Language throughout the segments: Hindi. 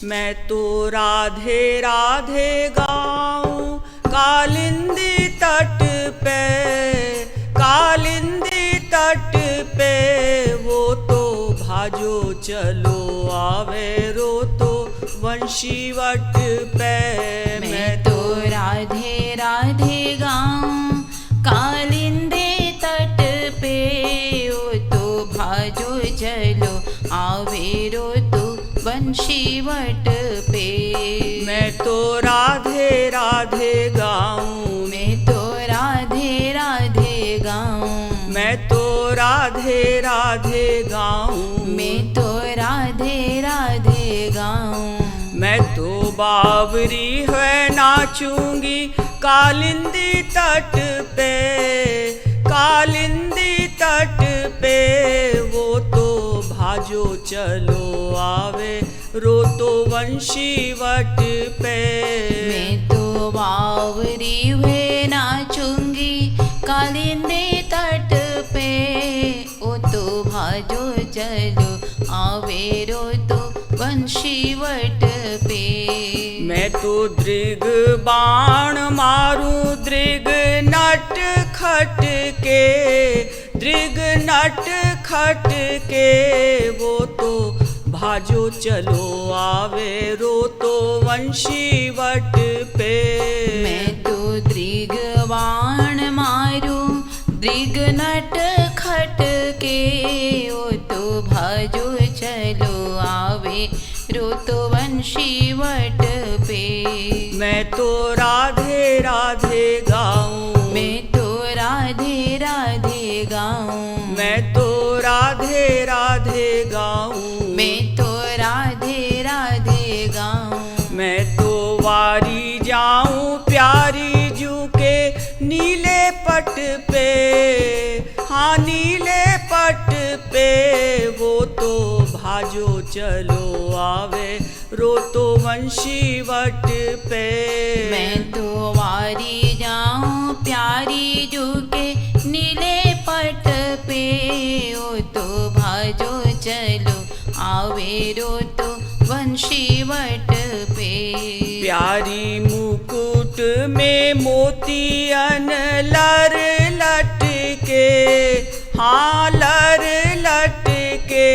मैं तो राधे राधे गाऊं कालिंदी तट पे, कालिंदी तट पे वो तो भाजो चलो आवे रो तो वंशीवट पे। मैं तो राधे राधे गाऊं कालिंदी तट पे, वो तो भाजो चलो आवे रो तो वंशीवट पे। मैं तो राधे राधे गाऊं, मैं तो राधे राधे गाऊं, मैं तो राधे राधे गाऊं, मैं तो राधे राधे गाऊं। मैं तो बावरी है नाचूंगी कालिंदी तट पे, कालिंदी तट पे वो तो भाजो चलो आवे रो तो वंशीवट पे। मैं तो बावरी हुए नाचूंगी कालिंदी तट पे, ओ तो भाजो चलो आवे रो तो वंशीवट पे। मैं तो दृग बाण मारूं दृग नट खट के, दृग नट खट के वो तो भाजो चलो आवे रो तो वंशीवट पे। मैं तो दृग बाण मारूं दृग नट खट के, ओ तो भाजो चलो आवे रो तो वंशीवट पे। मैं तो राधे राधे गाऊं, मैं तो राधे राधे गाऊं, मैं तो राधे राधे गाऊं, मैं तो राधे राधे गाऊं। मैं तो वारी जाऊं प्यारी जू के नीले पट पे, हाँ नीले पट पे वो तो भाजो चलो आवे रो तो वंशीवट पे। मैं तो वारी जाऊं प्यारी जू के नीले पट पे, ओ तो भाजो चलो आवे रो तो वंशीवट पे। प्यारी मुकुट में मोतियन लर लटके, हाँ लर लटके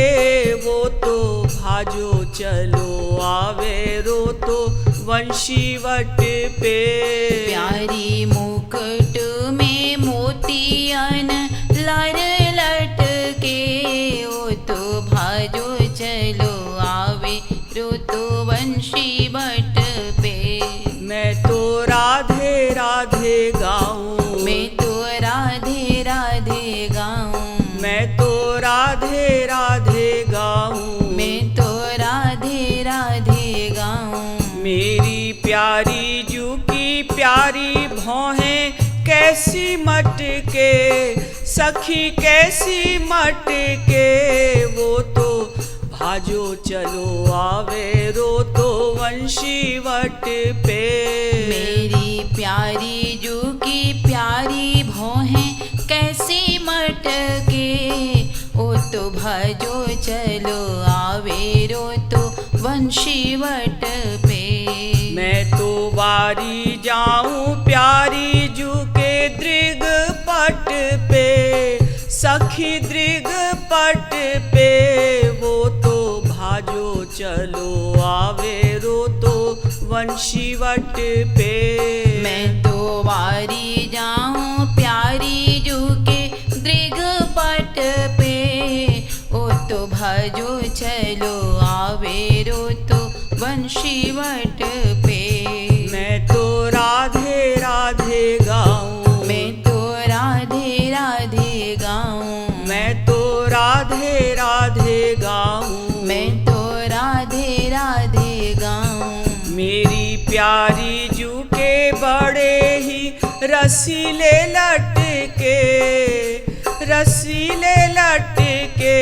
वो तो भाजो चलो आवे रो तो वंशीवट पे। प्यारी मुकुट में मोतियन लर लटके, ओ तो भाजो चलो आवे रो तो वंशीवट पे। मैं तो राधे राधे गाऊं, मैं तो राधे राधे गाऊं, मैं तो राधे राधे गाऊं, मैं तो राधे राधे गाऊं। मेरी प्यारी जू की प्यारी भौहें कैसी मटके, सखी कैसी मटके वो तो भाजो चलो आवे रो तो वंशीवट पे। मेरी प्यारी जू की प्यारी भौहें कैसी मटके, ओ तो भाजो चलो आवे रो तो वंशीवट पे। मैं तो वारी जाऊं प्यारी जू के दृग पट पे, सखी दृग पट पे वो तो भाजो चलो आवे रो तो वंशीवट पे। मैं तो वारी जाऊं प्यारी जू के दृग पट पे, ओ तो भाजो चलो आवे रो तो वंशीवट पे। मैं तो राधे राधे गाऊं, मैं तो राधे राधे गाऊं, मैं तो राधे राधे गाऊं, मैं तो राधे राधे गाऊं। मेरी प्यारी जू के बड़े ही रसीले लटके, रसीले लटके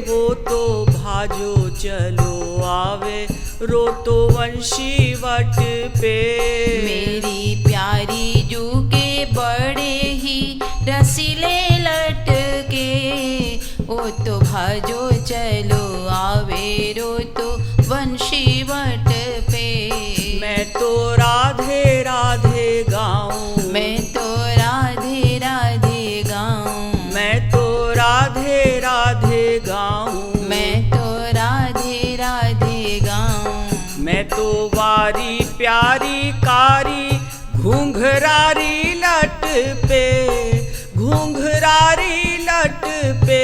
वो तो भाजो चलो आवे रो तो वंशीवट पे। मेरी प्यारी जू के बड़े ही रसीले लटके, ओ तो भाजो चलो आवे रो तो वंशीवट तो राधे राधे गाऊं, मैं तो राधे राधे गाऊं, मैं तो राधे राधे गाऊं, मैं तो राधे राधे गाऊं। मैं तो वारी प्यारी कारी घुंघरारी लट पे, घुंघरारी लट पे,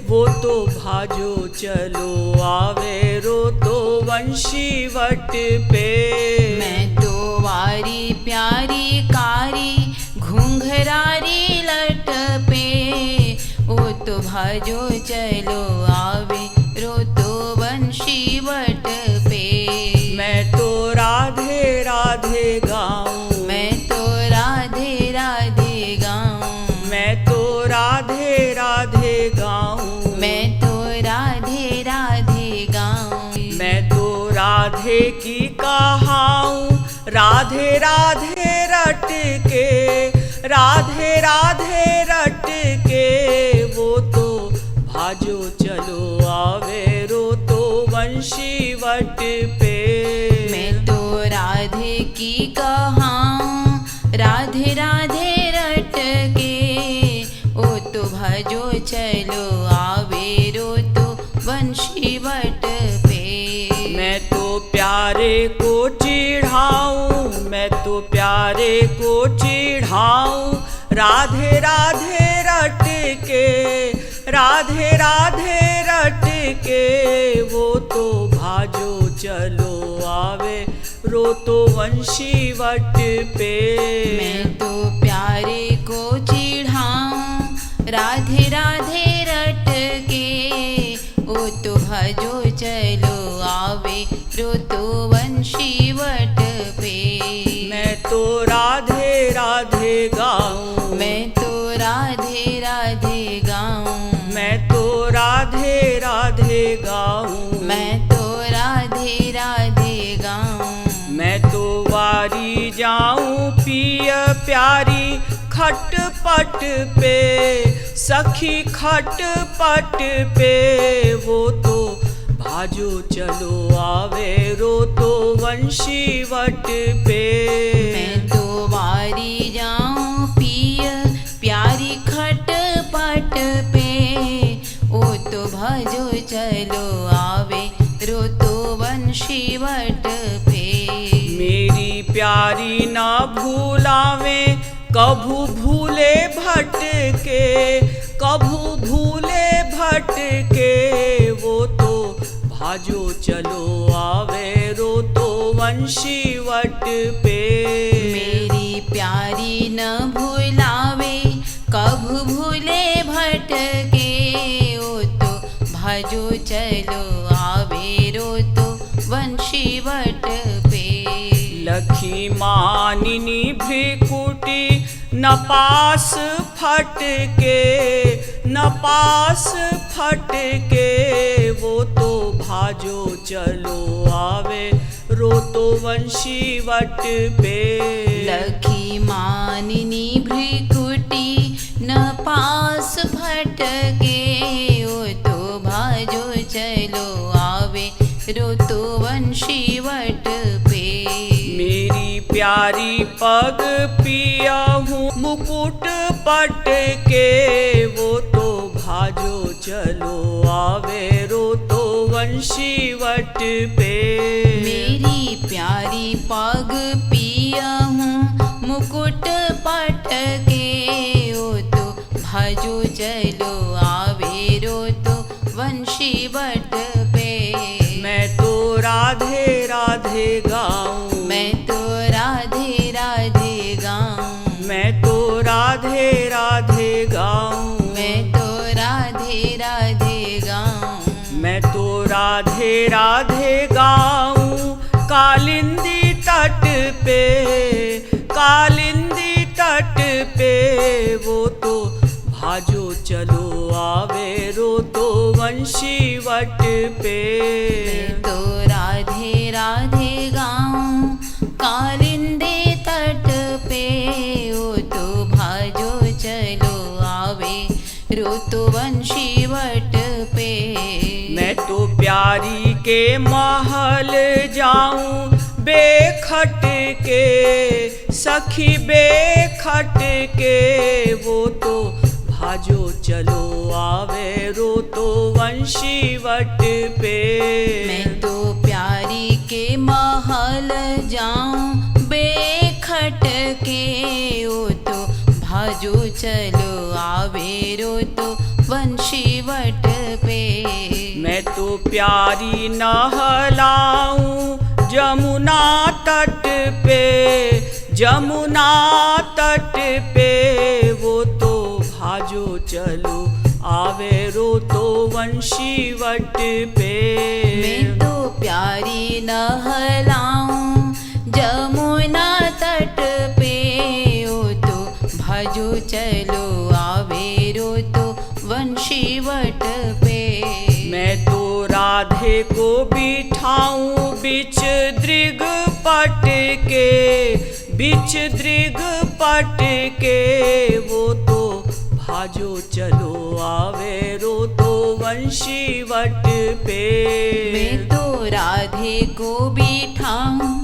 वो तो भाजो चलो आवे रो तो वंशी वट पे। मैं तो वारी प्यारी कारी घुंघरारी लट पे, वो तो भाजो चलो आवे रो तो वंशी वट पे। मैं तो राधे राधे गाऊं, मैं तो राधे राधे गाऊं, मैं तो राधे राधे गाऊं, मैं तो राधे राधे गाऊं। मैं तो राधे की कहाऊं, राधे राधे रट के, राधे राधे रट के, वो तो भाजो चलो आवे रो तो वंशी वट पे। मैं तो राधे की कहाऊं, राधे राधे रट के, ओ तो भजो चलो आवे रो तो वंशी वट पे। मैं तो प्यारे को चिढ़ाऊं, मैं तो प्यारे को चिढ़ाऊं, राधे राधे रट के, राधे राधे रट के, वो तो भाजो चलो आवे रो तो वंशी वट पे। मैं तो प्यारे को चिढ़ाऊं, राधे राधे रट के, ओ तो भजो चलो आवे रो तो वंशी वट पे। मैं तो राधे राधे गाऊं, मैं तो राधे राधे गाऊं, मैं तो राधे राधे गाऊं, मैं तो राधे राधे गाऊं। मैं तो वारी जाऊं पिय प्यारी खटपट पे, सखी खटपट पे, वो तो भाजो चलो आवे रो तो वंशी वट पे। मैं तो वारी जाऊं पिय प्यारी खटपट पे, ओ तो भजो चलो आवे रो तो वंशी वट पे। मेरी प्यारी ना भूलावे कभू भूले भटके, कभू भूले भटके, वो तो भाजो चलो आवे रो तो वंशी वट पे। मेरी प्यारी न भुलावे कभू भूले भटके, ओ तो भजो चलो आवे रो तो वंशी वट पे। लखी मानिनी भ्रिकुटी न पास फटके, न पास फटके, वो तो भाजो चलो आवे रो तो वंशी वट पे। लखी मानिनी भ्रिकुटी न पास फटके, ओ तो भाजो चलो आवे रो तो वंशी वट पे। मेरी प्यारी पग पिया हूँ मुकुट पट के, वो तो भाजो चलो आवे रो तो वंशी वट पे। मेरी प्यारी पग पिया हूँ मुकुट पट के, ओ तो भजो चलो आवे रो तो वंशी वट पे। मैं तो राधे राधे गाऊं, मैं तो राधे राधे गाऊं, मैं तो राधे राधे गाऊं, मैं तो राधे राधे गाऊं, मैं तो राधे राधे गाऊं। कालिंदी तट पे, कालिंदी तट पे, वो तो भाजो चलो आवे रो तो वंशी वट पे। मैं तो राधे राधे गाऊं, कालिंदे तट पे, ओ तो भाजो चलो आवे रो तो वंशी वट पे। मैं तो प्यारी के महल जाऊं, बेखट के सखी बेखट के वो तो भाजो चलो आवे रो तो वंशीवट पे। मैं तो प्यारी के महल जाऊं बेखट के ओ तो भाजो चलो आवे रो तो वंशीवट पे। मैं तो प्यारी नहलाऊं जमुना तट पे, जमुना तट पे वो तो भाजो चलो आवे रो तो वंशीवट पे। मैं तो प्यारी नहलाऊं जमुना तट पे ओ तो भाजो चलो आवे रो तो वंशीवट पे। मैं तो राधे को बिठाऊं बिच दृग पट के, बिच दृग पट के वो तो भाजो चलो आवे रो तो वंशीवट पे। मैं तो राधे को बिठाऊं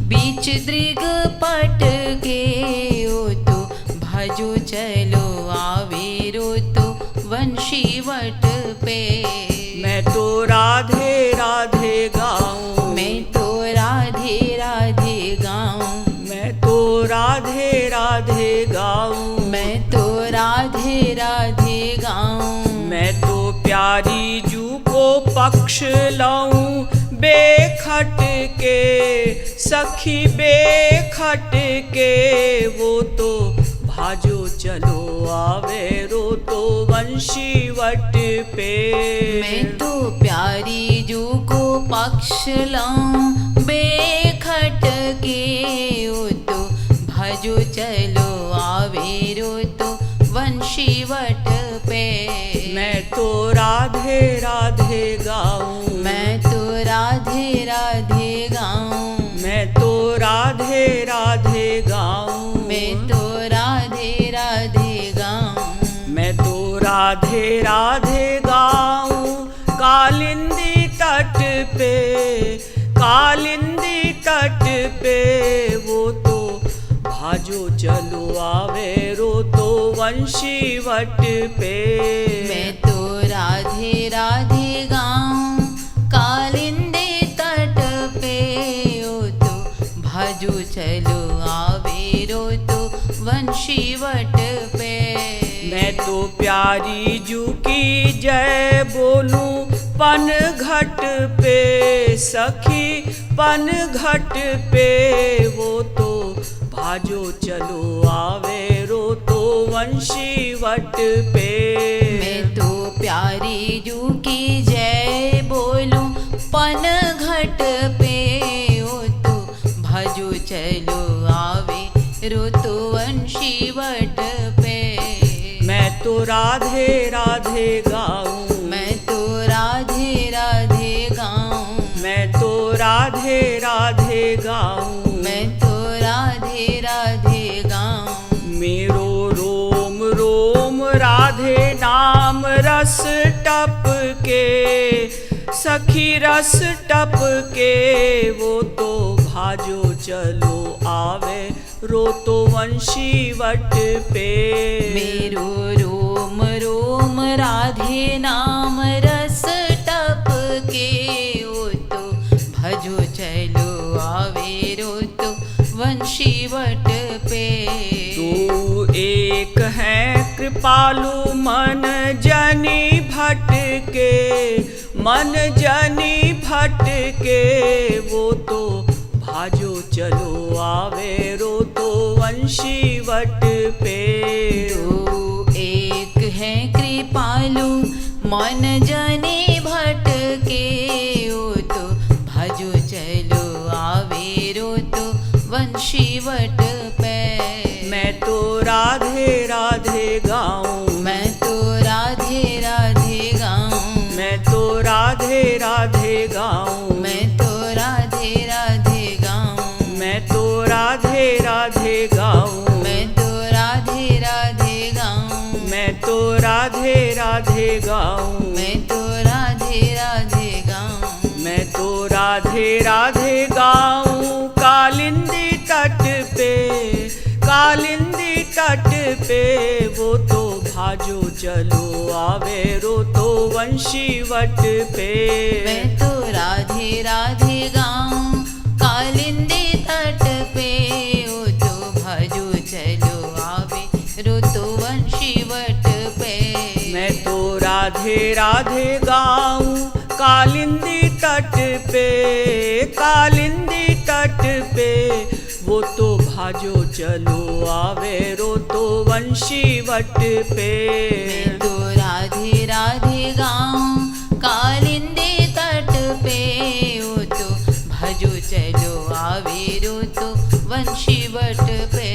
बीच दृग पट के ओ तो भाजो चलो आवे रो तो वंशीवट पे। मैं तो राधे राधे गाऊं, मैं तो राधे राधे गाऊं, मैं तो राधे राधे गाऊं, मैं तो राधे राधे गाऊं। मैं तो प्यारी जू को पक्ष लाऊं बेखट के सखी बेखट के वो तो भाजो चलो आवे रो तो वंशीवट पे। मैं तो प्यारी जू को पक्ष लाऊं बेखट के ओ तो भाजो चलो आवे रो तो वंशीवट पे। मैं तो राधे राधे गाऊं, मैं तो राधे राधे गाऊं, मैं तो राधे राधे गाऊं, मैं तो राधे राधे गाऊं, मैं तो राधे राधे गाऊं। कालिंदी तट पे, कालिंदी तट पे वो तो भाजो चलो आवे रो तो वंशीवट पे। मैं तो राधे राधे गाऊं कालिंदी तट पे ओ तो भाजो चलो आवे रो तो वंशीवट पे। मैं तो प्यारी जू की जय बोलूं पन घट पे सखी पन घट पे वो तो भाजो चलो आवे रो तो वंशीवट पे। मैं तो प्यारी जू की जय बोलूं पन घट पे ओ तो भाजो चलो आवे रो तो वंशीवट पे। मैं तो राधे राधे गाऊं, मैं तो राधे राधे गाऊं, मैं तो राधे राधे गाऊं, मैं तो राधे राधे गाऊं। मेरो रोम रोम राधे नाम रस टप के सखी रस टप के वो तो भाजो चलो आवे रो तो वंशीवट पे। मेरो रोम रोम राधे नाम रस टप के ओ तो भजो चलो आवे रो तो वंशीवट पे। तू एक है कृपालु मन जनी भट के मन जनी भट के वो तो भाजो चलो आवे रो तो वंशीवट पे। तू एक है कृपालु मन जने भट के ओ तो भजो चलो आवे रो तो वंशीवट पे। मैं तो राधे राधे गाऊं, मैं तो राधे राधे गाऊं, मैं तो राधे राधे गाऊं, मैं तो राधे राधे गाऊं, मैं तो राधे राधे गाऊं, मैं तो राधे राधे गाऊं, मैं तो राधे राधे गाऊं, मैं तो राधे राधे गाऊं, मैं तो राधे राधे गाऊं। पे वो तो भाजो चलो आवे रो तो वंशी वट पे। मैं तो राधे राधे गाऊं कालिंदी तट पे, ओ तो भाजो चलो आवे रो तो वंशी वट पे। मैं तो राधे राधे गाऊं कालिंदी तट पे, कालिंदी तट पे वो तो भाजो चलो आवे रो तो वंशी वट पे। मैं तो राधे राधे गाऊं कालिंदी तट पे, ओ तो भजो चलो आवे रो तो वंशी वट पे।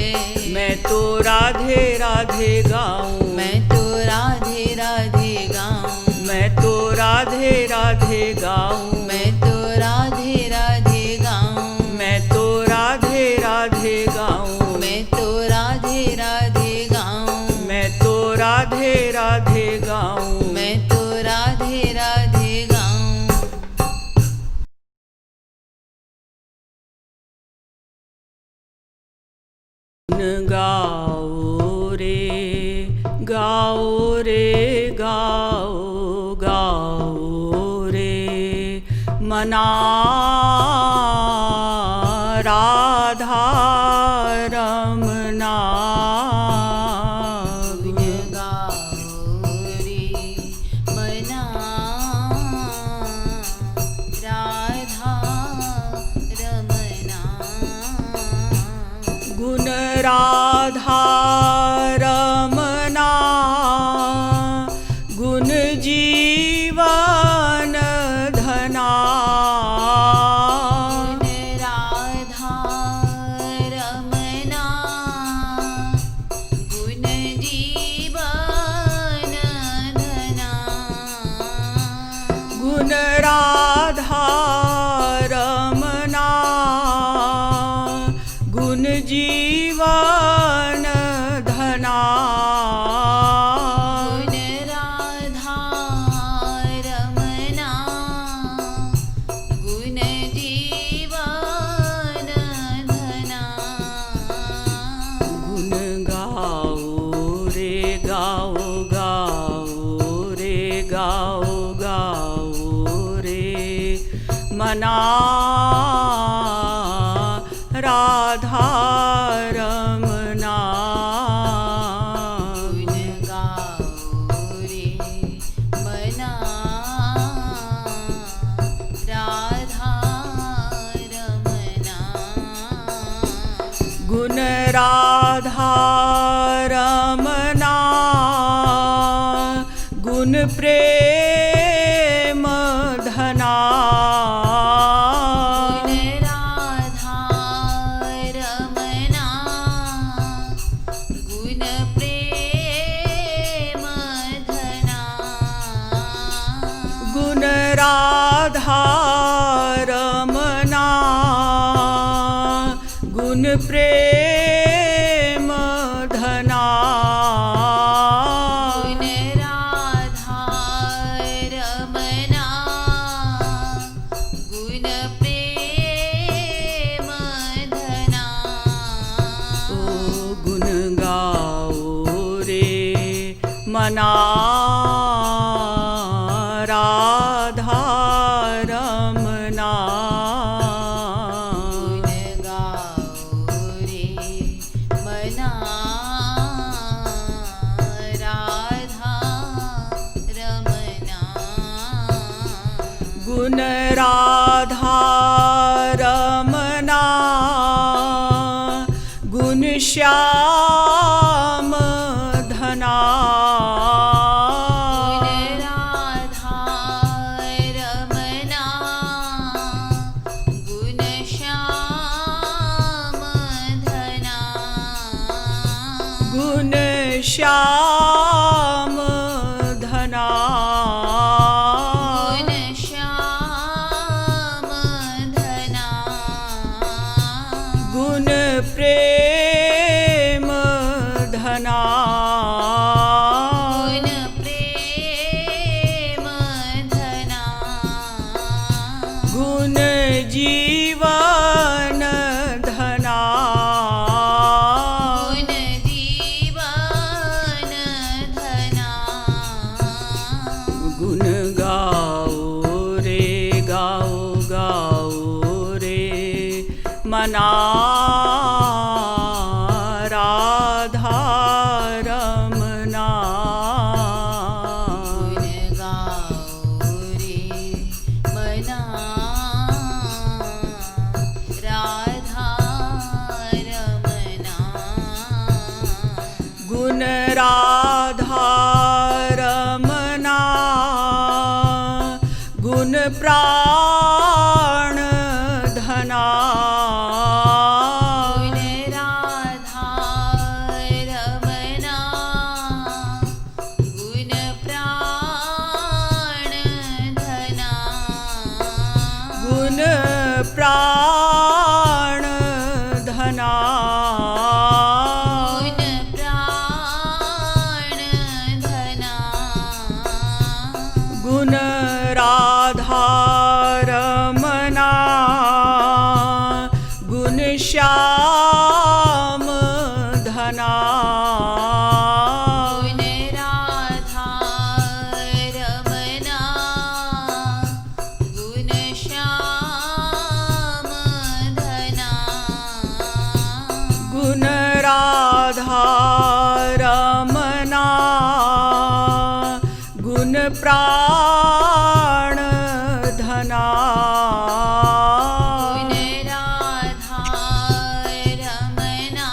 मैं तो राधे राधे गाऊं, मैं तो राधे राधे गाऊं, मैं तो राधे राधे गाऊं, मैं तो राधे राधे गाऊं, मैं तो राधे राधे गाऊं, मैं तो राधे राधे गाऊं, मैं तो राधे राधे गाऊं। मैं तो राधे राधे गाऊं। गाओ रे गाओ रे गाओ गाओ रे मना राधा रमना। गुण गाओ रे मना राधा रमना। गुण राधा रमना गुण जीवन धना। गुण राधा रमना गुण जीवन धना। गुण राधा रमना गुण जीवन धना। गुण राधा रमना गुण जीवन धना। गुण गाओ रे गाओ गाओ रे गाओ गाओ रे मना राधा रमना। गुण गाओ रे मना राधा रमना। गुण राधा रमना गुण प्रेम धना। गुण राधा रमना गुण प्रेम धना। गुण राधा रमना गुण प्रेम धना। गुण राधा रमना गुण प्रेम धना। ओ गुण गाओ रे मना राधा रमना। गुण गाओ रे मना राधा रमना। गुण राधा रमना गुण श्याम धना। गुण राधा रमना गुण श्याम धना। गुण श्याम धना। गुण श्याम धना। गुण प्रेम धना। गुण प्रेम धना। गुण जीवन धना। गुण जीवन मना राधा रमना। गुण गाओ रे मना राधा रमना। गुण राधा रमना गुण प्राण धना। गुण राधा रमना गुण प्राण धना। गुण प्राण धना। गुण प्राण धना। गुण राधा रमना गुण श्याम धना। गुण राधा रमना गुण श्याम धना। गुण राधा रमना गुण प्राण धना। गुण राधा रमना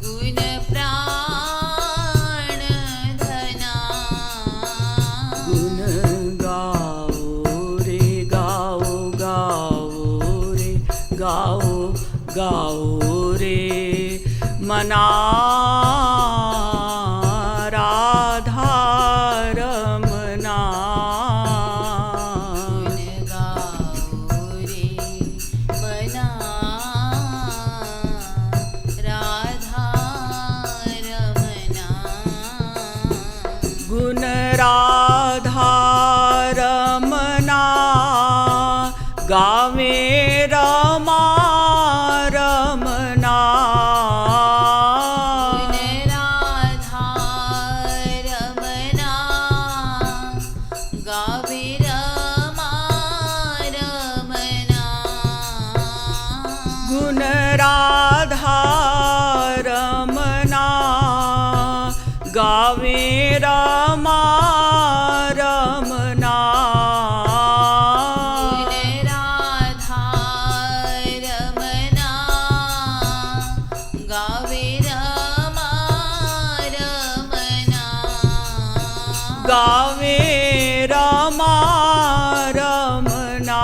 गुण प्राण धना। गुण गाओ रे गाओ गाओ रे गाओ गाओ रे मना राधा रमना। गुण गाओ रे मना राधा रमना। गुण राधा रमना गावे रमा रमना। गुण राधा रमना गावे रमा रमना। गुण राधा रमना गावे रमा रमना। गुण राधा रमना गावे रमा रमना। गावे रमा रमना।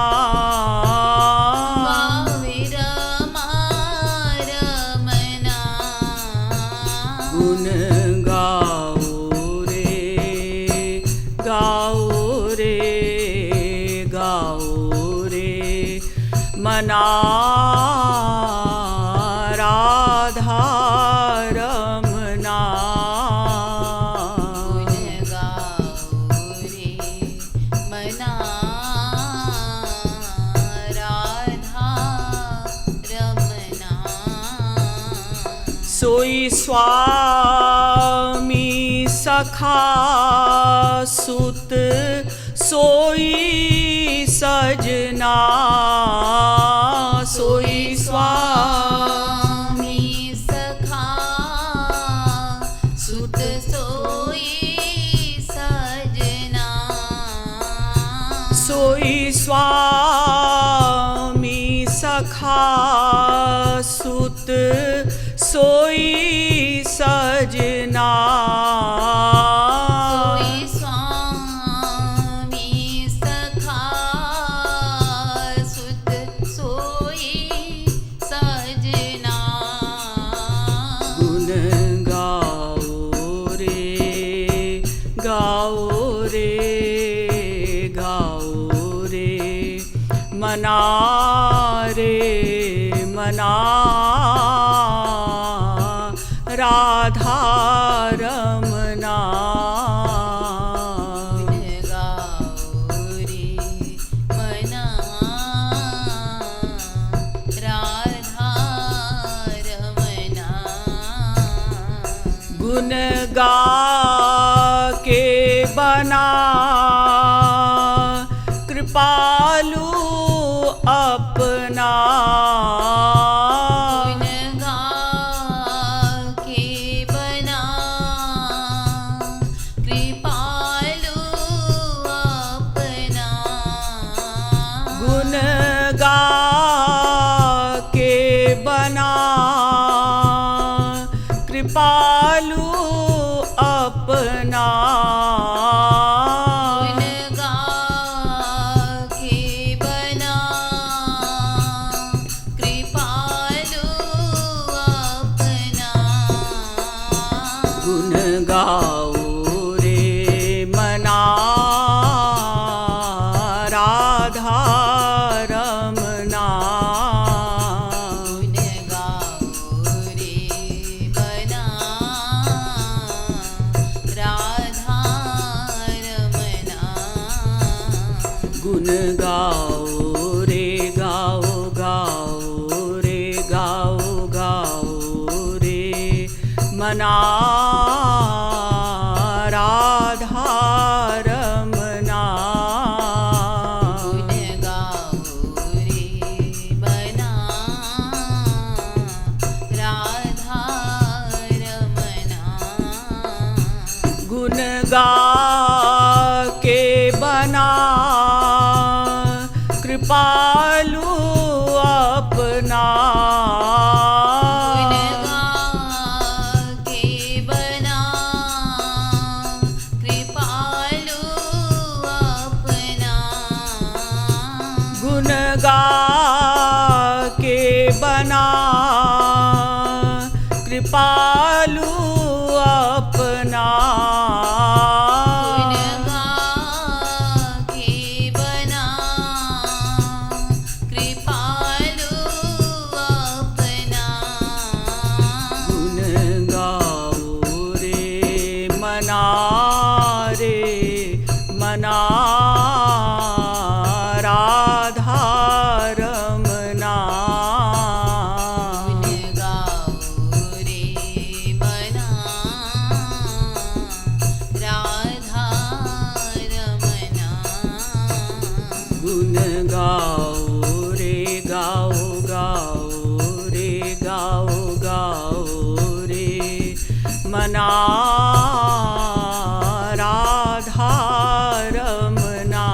गावे रमा रमना। गुण गाओ रे गाओ रे गाओ रे मना राधा रमना। गुण गाओ रे मना राधा रमना। सोई स्वामी सखा सुत सोई सजना। सोई स्वामी सखा सुत सोई सजना। सोई स्वामी सखा सुत सोई सजना। सोई स्वामी सखा सुत सोई सजना। गुण गाओ रे गाओ रे गाओ रे मना रे मना राधा रमना। गुण गाओ रे मना राधा रमना। गुण गा के बना कृपालु अपना गुण गा के बना कृपालु अपना गुण गा के बना कृपालु अपना गुण गा के बना कृपालु अपना गुण गाओ रे मना राधा रमना गुण गाओ रे बना राधा रमना गुण गाओ रे गाओ गाओ रे गाओ गाओ रे मना राधा रमना गुण गाओ रे बना राधा रमना गुण गा के बना कृपालु अपना गुण गा के बना कृपालु अपना गुण गा के बना कृपालु अपना गुण गा के बना कृपालु अपना गुण गाओ रे मना राधा रमना गुण गाओ रे बना राधा रमना गुण गाओ रे गाओ गाओ रे गाओ गाओ रे मना राधा रमना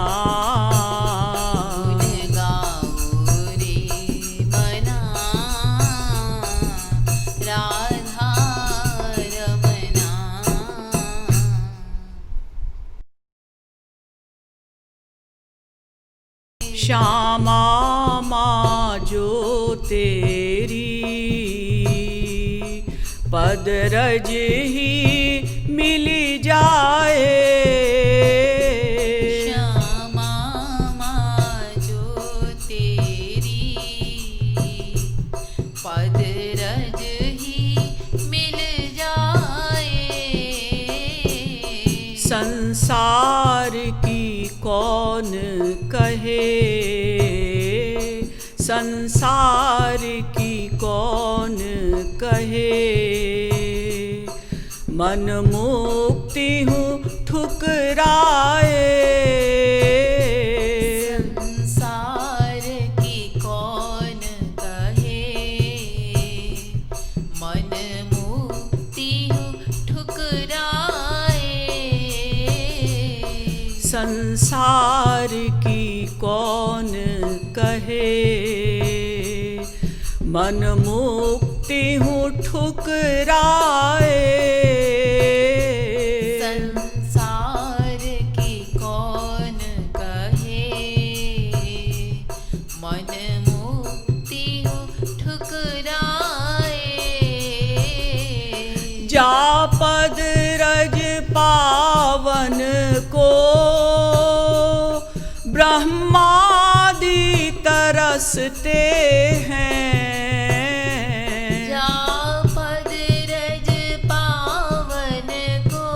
गुण गाओ रे बना राधा रमना श्यामा माँ जो तेरी पद रज ही मिली जाए श्यामा माँ जो तेरी पद रज ही मिल जाए संसार की कौन कहे संसार की कौन कहे मन मुक्ति हूँ ठुकराए संसार की कौन कहे मन मुक्ति ठुकराए संसार की कौन कहे मन मुक्ति हूँ ठुकराए संसार की कौन कहे मन मुक्ति ठुकराए जा पद रज पावन को ब्रह्मादि तरसते हैं जा पद रज पावन को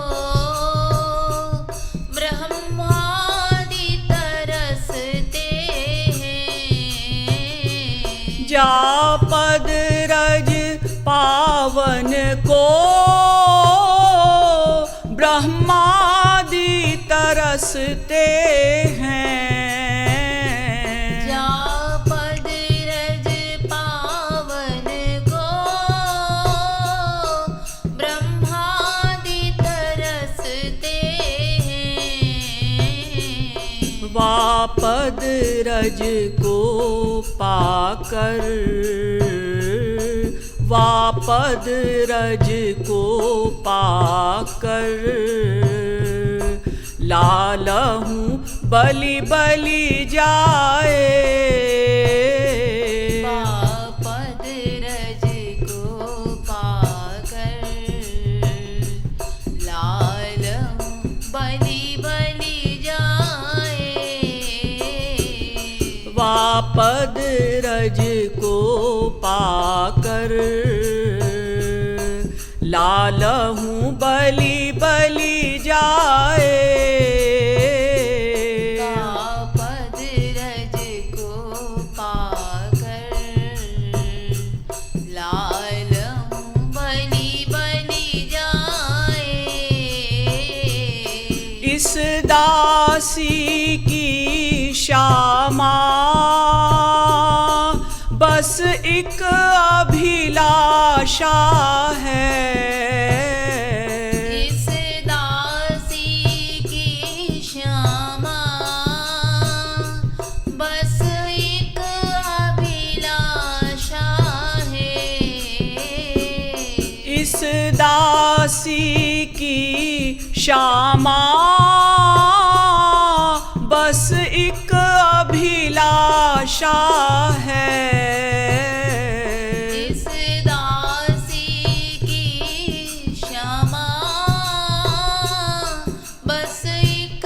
ब्रह्मादि तरसते हैं जा पद रज पावन को ब्रह्मादि तरसते हैं जा पद रज को पाकर, वापद रज को पाकर, लालहूँ बलि बलि जाए। वापद रज को पाकर, लालहूँ बलि बलि जाए। वापद रज को पाकर, लालहूँ बलि बलि जाए। वापद रज को पाकर, लालहूँ बलि बलि जाए। इस दासी की श्यामा बस एक अभिलाषा है। इस दासी की श्यामा बस एक अभिलाषा है। इस दासी की श्यामा बस एक अभिलाषा है। इस दासी की श्यामा बस एक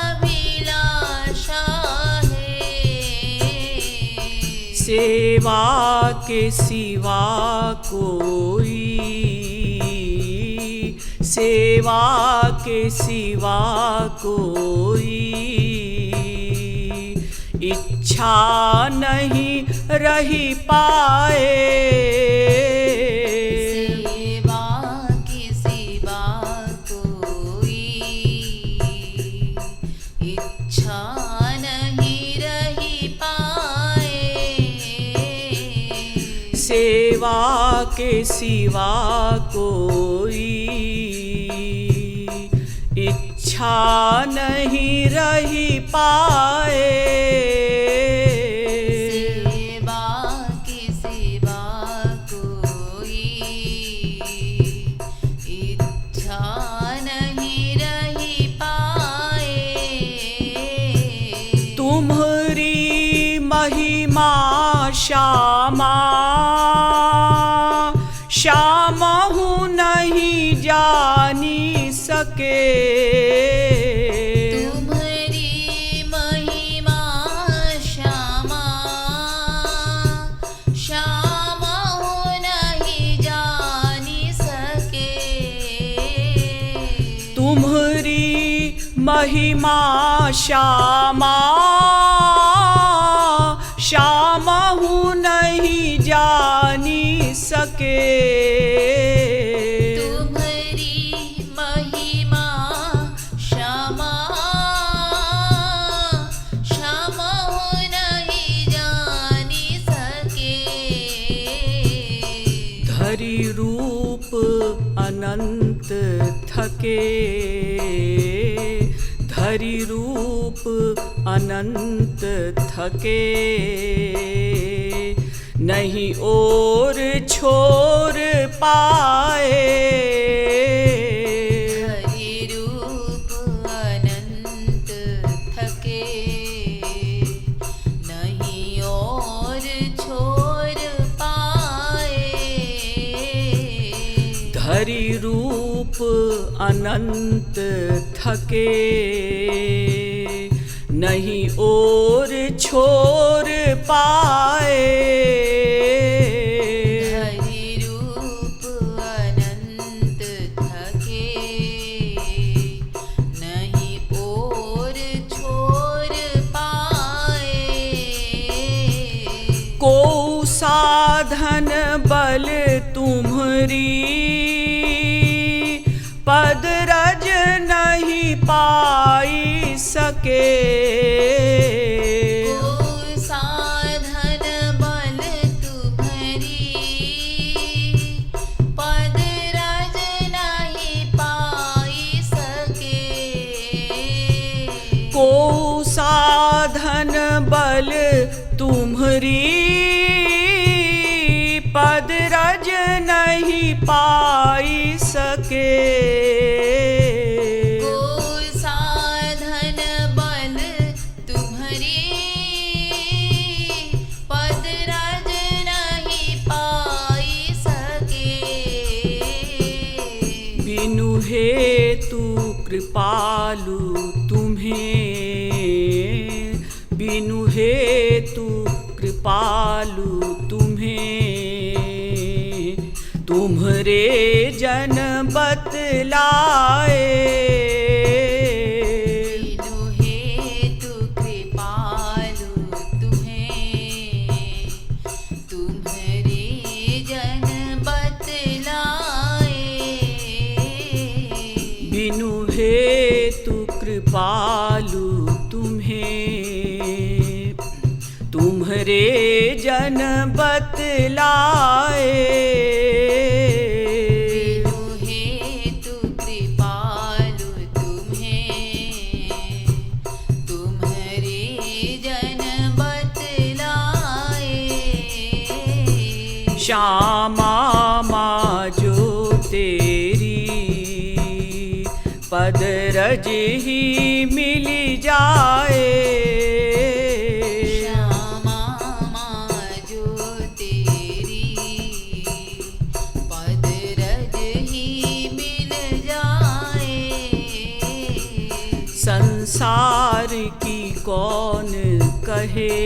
अभिलाषा है। सेवा के सिवा कोई, सेवा के सिवा कोई इच्छा नहीं रही पाए। सेवा की सिवा कोई इच्छा नहीं रही पाए। सेवा के सिवा कोई इच्छा नहीं रही पाए। सेवा की सिवा कोई इच्छा नहीं रही पाए। तुम्हारी महिमा श्यामा, श्यामहु नहीं जानी सके। तुम्हारी महिमा श्यामा, श्यामहु नहीं जानी सके। तुम्हारी महिमा श्यामा, श्यामहु नहीं जानी सके। तुम्हारी महिमा श्यामा, श्यामहु नहीं जानी सके। धरि रूप अनंत थके, धरि रूप अनंत थके। नहीं और छोर पाए। हरि रूप अनंत थके, नहीं और छोर पाए। धरि रूप अनंत थके, नहीं और छोर पाए। हरि रूप अनंत थके, नहीं और छोर पाए। को साधन बल तुम्हारी, पद रज नहीं पाई सके। को साधन बल तुम्हारी, पद रज नहीं पाई सके। को साधन बल तुम्हरी पद रज नहीं पाई सके। को साधन बल तुम्हरी पद रज नहीं पाई सके। बिनु हेतु कृपालु तुम्हें, बिनु हेतु कृपालु तुम्हें, तुम्हरे जन बतलाए। बिनु हेतु कृपालु तुम्हें, तुम्हरे जन बतलाए। बिनु हेतु कृपालु तुम्हें, तुम्हरे जन बतलाए। बिनु हेतु कृपालु तुम्हें, तुम्हरे जन बतलाए। श्यामा माँ जो तेरी पद रज ही मिल जाए। श्यामा माँ जो तेरी पद रज ही मिल जाए। संसार की कौन कहे,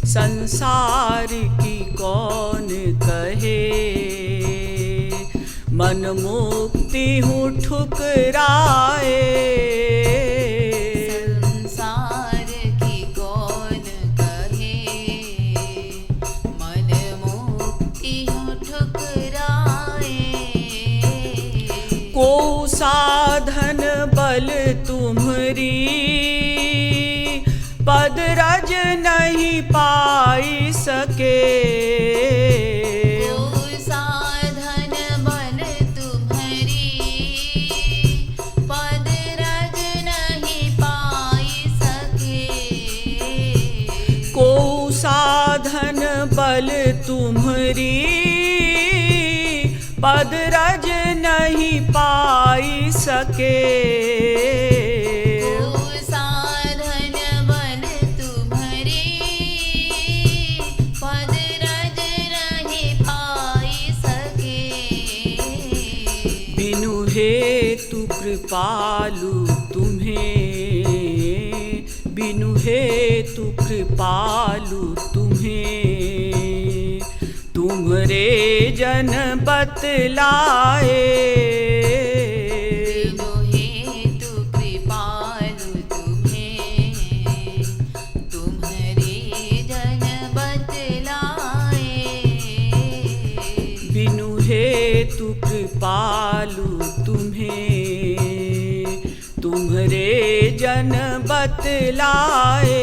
संसार की कौन कहे, मन मुक्ति हूँ ठुकराए। संसार की कौन कहे, मन मुक्ति हूँ ठुकराए। को साधन बल तुम्हरी पद रज नहीं पाई सके। को साधन बल तुम्हरी पद रज नहीं पाई सके। को साधन बल तुम्हरी पद रज नहीं पाई सके। को साधन बल तुम्हरी पद रज नहीं पाई सके। बिनु हेतु कृपालु तुम्हें, बिनु हेतु कृपालु तुम्हें, तुम्हरे जन बतलाए। बिनु हेतु कृपालु तुम्हें, तुम्हरे जन बतलाए। बिनु हेतु कृपालु तुम्हें, तुम्हरे जन बतलाए।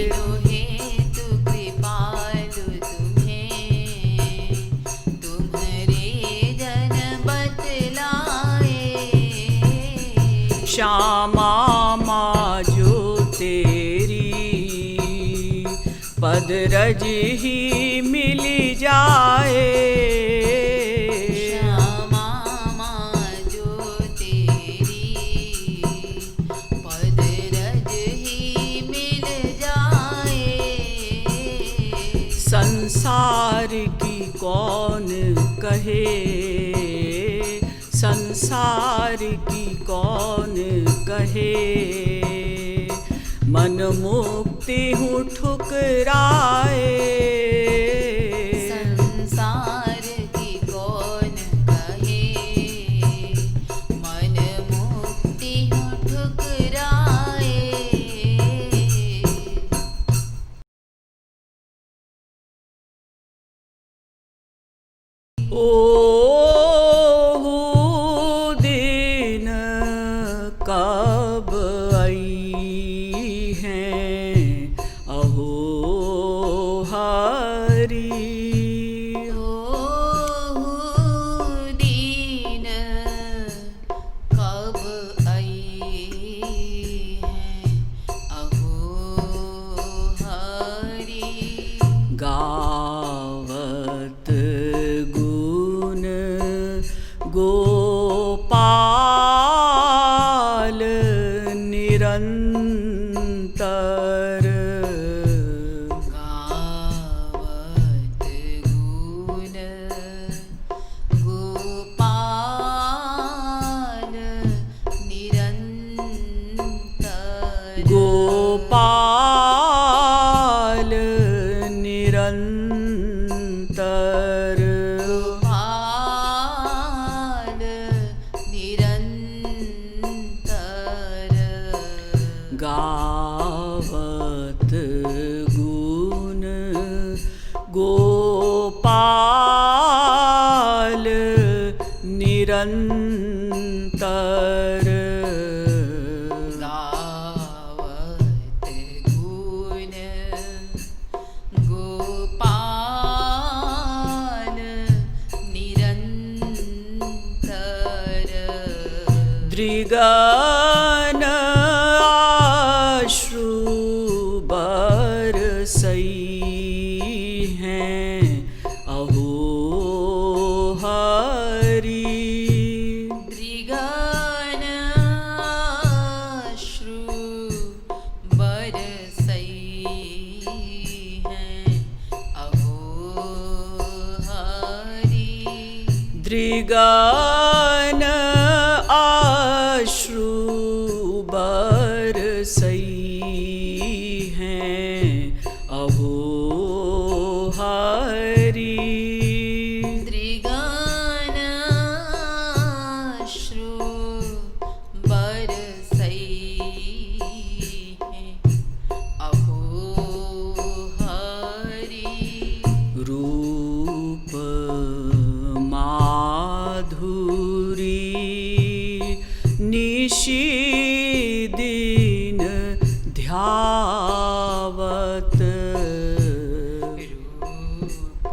बिनु हेतु कृपालु तुम्हें, तुम्हरे जन बतलाए। श्यामा माँ जो तेरी पद रज ही मिल जाए। श्यामा माँ जो तेरी पद रज ही मिल जाए। संसार की कौन कहे, संसार की कौन कहे, मन मुक्ति हूँ ठुकराए। संसार की कौन कहे, मन मुक्ति हूँ ठुकराए। ओहु दिन कब आई हैं अहो हरि। ओहु दीन कब आई हैं गावत गुण गोपाल निरंतर गावत गुण गोपाल निरंतर दृगन आश्रु बरसई हैं अहो हरि दृगन आश्रु बरसई हैं अहो हरि दृगन आश्रु बरसई हैं अहो हरि दृगन आश्रु बरसई हैं अहो हरि रूप माधुरी निशिदिन ध्यावत रूप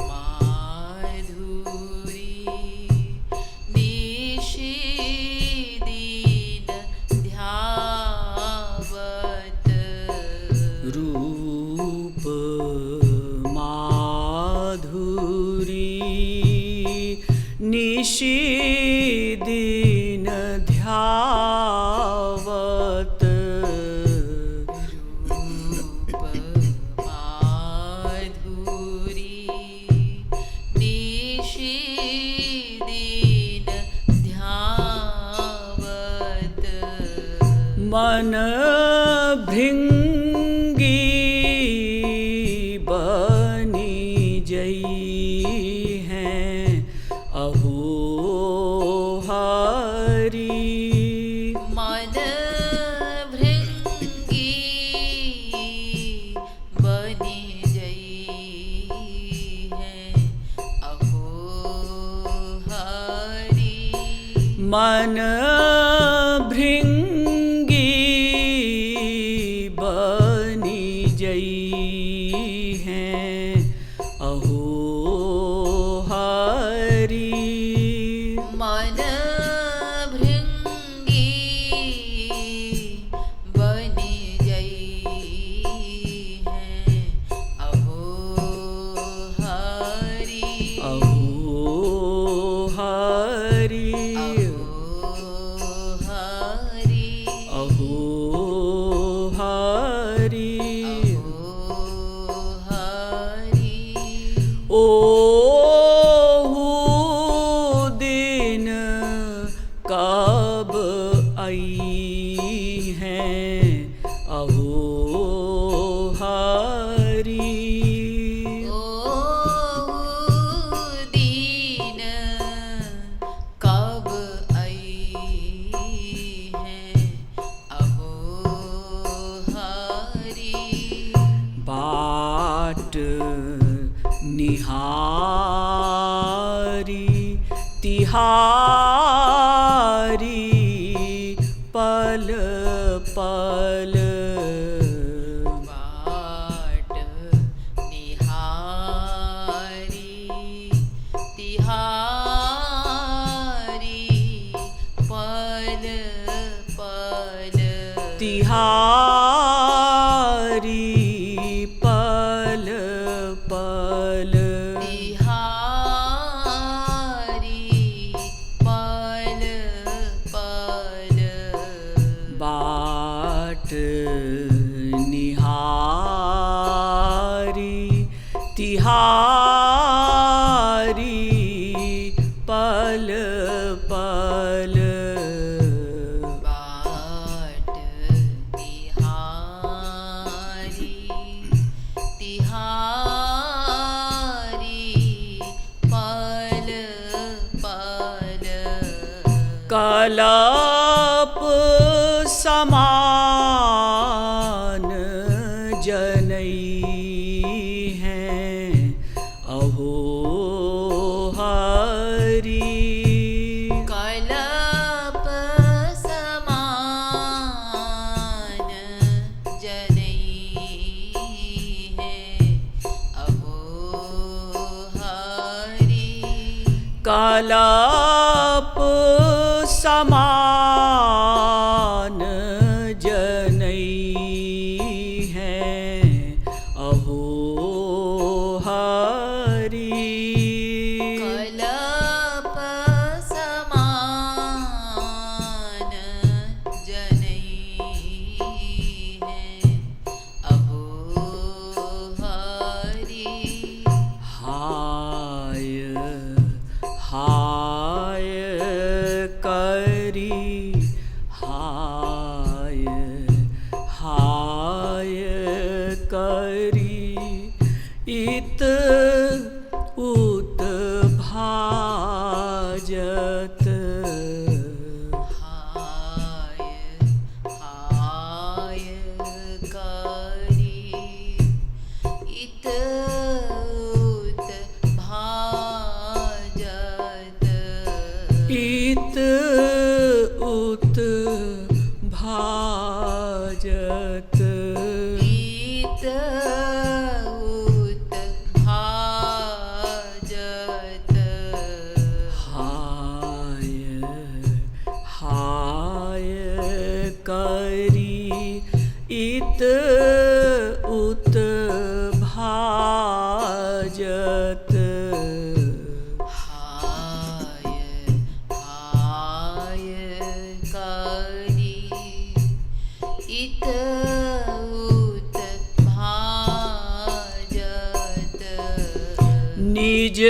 माधुरी निशिदिन ध्यावत रूप माधुरी निशिदिन ध्यावत रूप माधुरी निशिदिन ध्यावत मन भृंगी बनी जई हैं अहो हरि मन भृंगी बनी जई हैं अहो हरि मन भृंगी बनी जई हैं अहो हरि मन भृंगी बनी जई हैं अहो हरि अहो हरि अहो हरि अहो हरि अहो हरि ओहु दिन कब आई हैं अहो हरि ओहु दीन कब आई हैं अहो हरि बाट निहारी तिहारी पल पल बाट निहारी तिहारी पल पल तिहारी पल पल तिहारी पल पल बाट निहारी तिहारी पल पल बाट निहारी तिहारी पल पल। कलप समार समार कलप समार जनई हैं अहो हरि। कलप समान जनई है अहो हरि। कलप समान जनई हैं अहो हरि। कलप समान जनई है अहो हरि। हाय हाय करी हाय हाय करी इत उत भाजत। हाय हाय करी इत उत भाजत। इत उत भाजत। इत उत भाजत। हाय हाय करी इत उत भाजत। हाय हाय करी इत उत भाजत। निज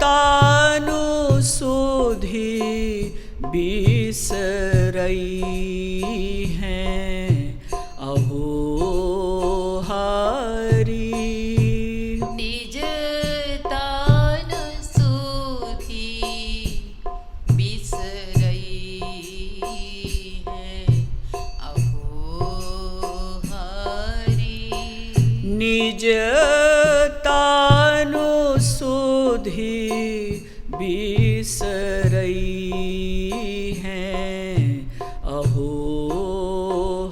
तानु सुधि बिसरई हैं अहो हरि। निज तान सुधि बिसरई है अहो हरि। निज तानु सुधि बिसरई हैं अहो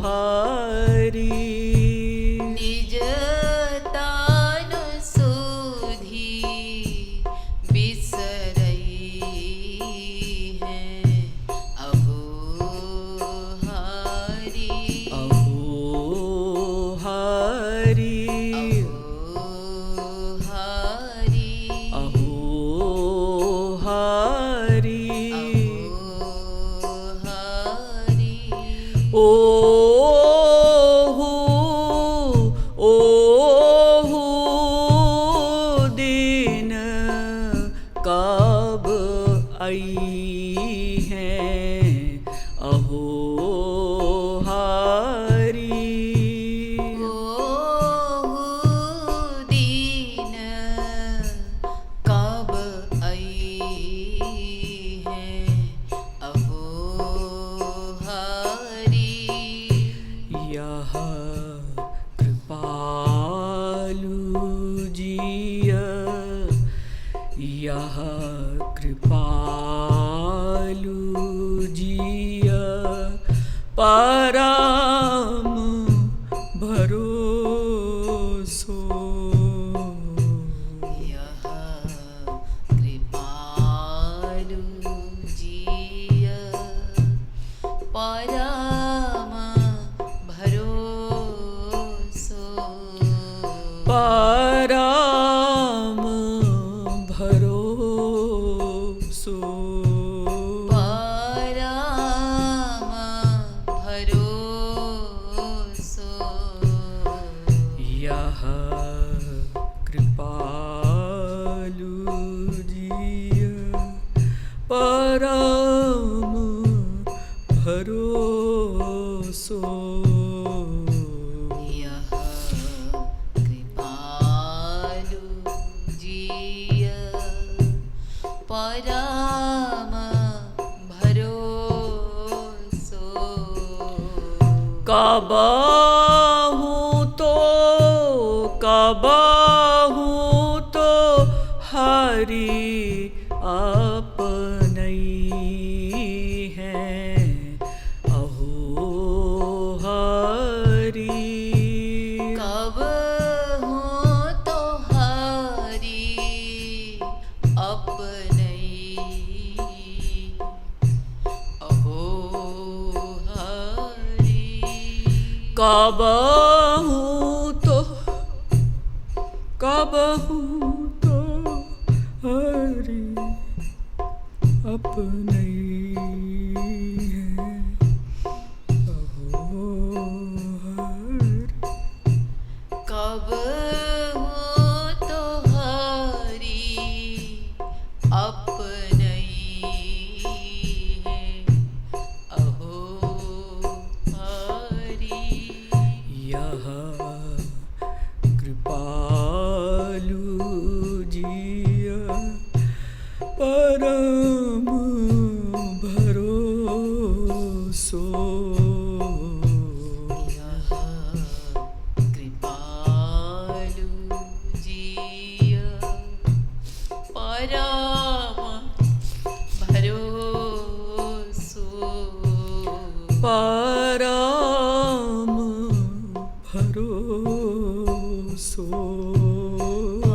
हरि। निज तान सुधि बिसरई है अहो हरि। अहो हरि। अहो हरि। अहो हरि। अहो हरि। ओहु ओहु दिन कब आई हैं अहो हरि। ओहु दीन कब आई है अहो हरि। यह कृपालु जिय यह कृपालु जिय परम भरोसो। यह कृपालु जिय परम भरोसो। परम भरोसो। परम भरोसो। यह कृपालु जिय परम भरोसो। यह कृपालु जिय परम भरोसो। कबहु तो अपनई है अहो हरि। कब हूँ तो हरि अपनई अहो हरि। कब हूँ तो हरि अपनई है अहो हरि। कब हूँ तो हरि अपनई है अहो हरि। यह कृपालु जिय परम भरोसो। यह कृपालु जिय परम भरोसो। परम भरोसो।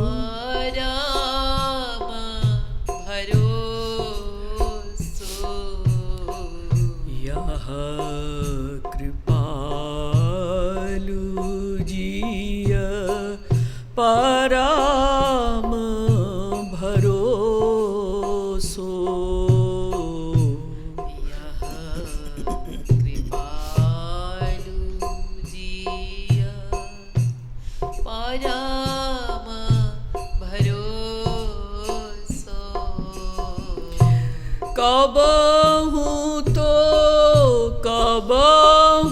परम भरोसो। यह कृपालु जिय परम भरोसो। यह कृपालु जिय परम भरोसो। कब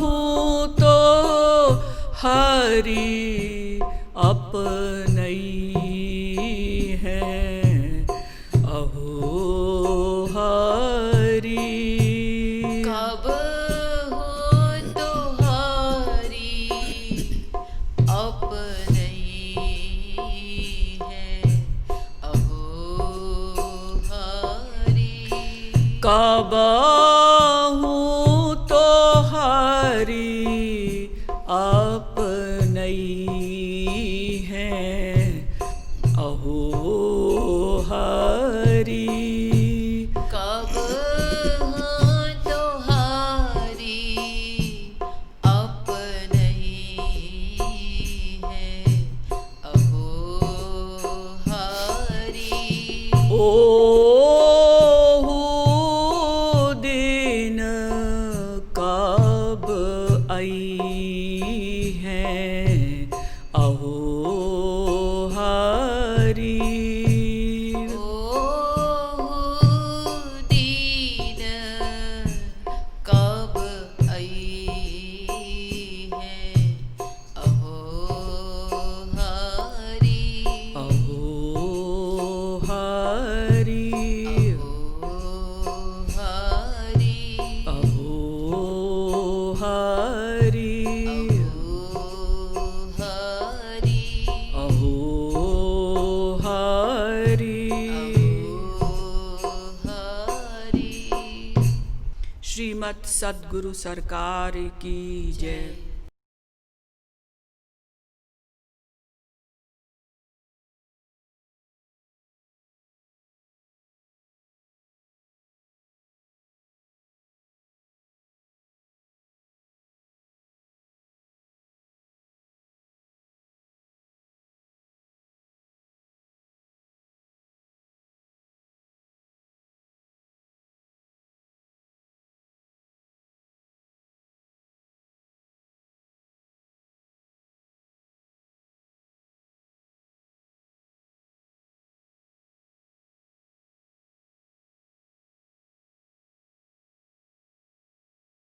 हूँ तो हरि अपनई है अहो हरि। कब हूँ तो हरि अपनई है अहो हरि। कब हूँ तो हरि अपनई है अहो हरि। कब हूँ तो हरि अपनई है अहो हरि। ओहु दिन कब आई है अहो हरि। ओहु दीन कब आई है अहो हरि। अहो हरि। अहो हरि। अहो हरि। श्रीमद् सद्गुरु सरकार की जय।